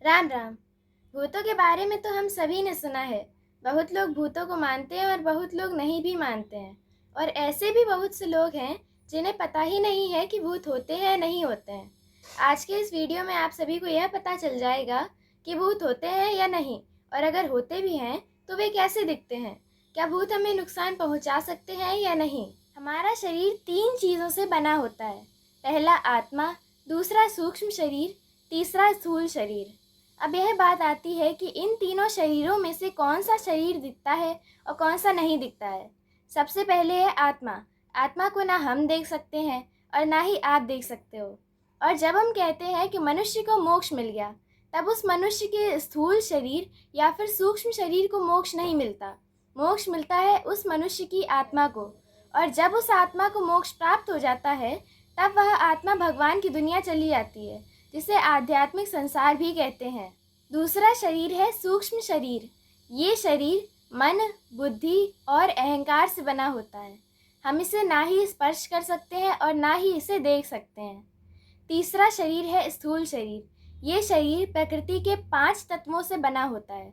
राम राम। भूतों के बारे में तो हम सभी ने सुना है। बहुत लोग भूतों को मानते हैं और बहुत लोग नहीं भी मानते हैं। और ऐसे भी बहुत से लोग हैं जिन्हें पता ही नहीं है कि भूत होते हैं नहीं होते हैं। आज के इस वीडियो में आप सभी को यह पता चल जाएगा कि भूत होते हैं या नहीं, और अगर होते भी हैं तो वे कैसे दिखते हैं। क्या भूत हमें नुकसान पहुंचा सकते हैं या नहीं। हमारा शरीर 3 चीज़ों से बना होता है। पहला आत्मा, दूसरा सूक्ष्म शरीर, तीसरा स्थूल शरीर। अब यह बात आती है कि इन तीनों शरीरों में से कौन सा शरीर दिखता है और कौन सा नहीं दिखता है। सबसे पहले है आत्मा। आत्मा को ना हम देख सकते हैं और ना ही आप देख सकते हो। और जब हम कहते हैं कि मनुष्य को मोक्ष मिल गया, तब उस मनुष्य के स्थूल शरीर या फिर सूक्ष्म शरीर को मोक्ष नहीं मिलता। मोक्ष मिलता है उस मनुष्य की आत्मा को। और जब उस आत्मा को मोक्ष प्राप्त हो जाता है, तब वह आत्मा भगवान की दुनिया चली जाती है, जिसे आध्यात्मिक संसार भी कहते हैं। दूसरा शरीर है सूक्ष्म शरीर। ये शरीर मन, बुद्धि और अहंकार से बना होता है। हम इसे ना ही स्पर्श कर सकते हैं और ना ही इसे देख सकते हैं। तीसरा शरीर है स्थूल शरीर। ये शरीर प्रकृति के 5 तत्वों से बना होता है: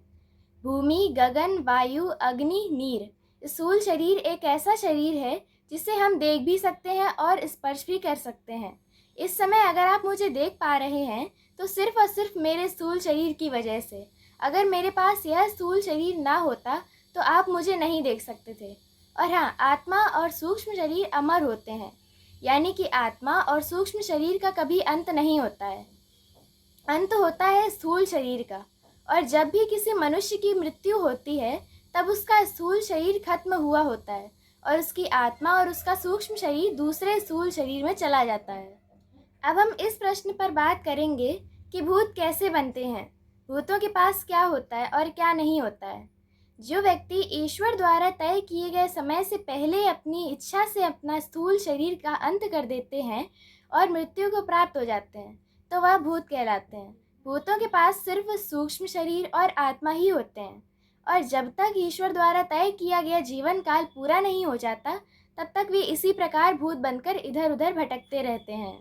भूमि, गगन, वायु, अग्नि, नीर। स्थूल शरीर एक ऐसा शरीर है जिसे हम देख भी सकते हैं और स्पर्श भी कर सकते हैं। इस समय अगर आप मुझे देख पा रहे हैं तो सिर्फ और सिर्फ मेरे स्थूल शरीर की वजह से। अगर मेरे पास यह स्थूल शरीर ना होता तो आप मुझे नहीं देख सकते थे। और हाँ, आत्मा और सूक्ष्म शरीर अमर होते हैं, यानी कि आत्मा और सूक्ष्म शरीर का कभी अंत नहीं होता है। अंत होता है स्थूल शरीर का। और जब भी किसी मनुष्य की मृत्यु होती है, तब उसका स्थूल शरीर खत्म हुआ होता है और उसकी आत्मा और उसका सूक्ष्म शरीर दूसरे स्थूल शरीर में चला जाता है। अब हम इस प्रश्न पर बात करेंगे कि भूत कैसे बनते हैं, भूतों के पास क्या होता है और क्या नहीं होता है। जो व्यक्ति ईश्वर द्वारा तय किए गए समय से पहले अपनी इच्छा से अपना स्थूल शरीर का अंत कर देते हैं और मृत्यु को प्राप्त हो जाते हैं, तो वह भूत कहलाते हैं। भूतों के पास सिर्फ सूक्ष्म शरीर और आत्मा ही होते हैं, और जब तक ईश्वर द्वारा तय किया गया जीवन काल पूरा नहीं हो जाता, तब तक वे इसी प्रकार भूत बनकर इधर उधर भटकते रहते हैं।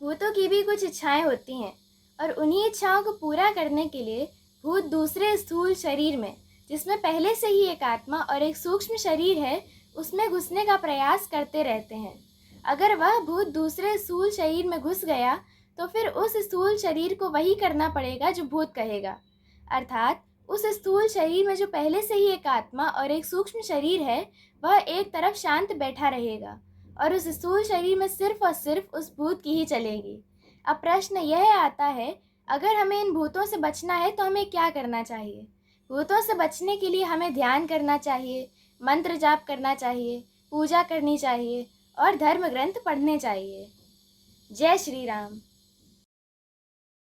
भूतों की भी कुछ इच्छाएं होती हैं, और उन्हीं इच्छाओं को पूरा करने के लिए भूत दूसरे स्थूल शरीर में, जिसमें पहले से ही एक आत्मा और एक सूक्ष्म शरीर है, उसमें घुसने का प्रयास करते रहते हैं। अगर वह भूत दूसरे स्थूल शरीर में घुस गया तो फिर उस स्थूल शरीर को वही करना पड़ेगा जो भूत कहेगा। अर्थात उस स्थूल शरीर में जो पहले से ही एक आत्मा और एक सूक्ष्म शरीर है, वह एक तरफ शांत बैठा रहेगा और उस स्थूल शरीर में सिर्फ और सिर्फ उस भूत की ही चलेगी। अब प्रश्न यह आता है, अगर हमें इन भूतों से बचना है तो हमें क्या करना चाहिए। भूतों से बचने के लिए हमें ध्यान करना चाहिए, मंत्र जाप करना चाहिए, पूजा करनी चाहिए और धर्म ग्रंथ पढ़ने चाहिए। जय श्री राम।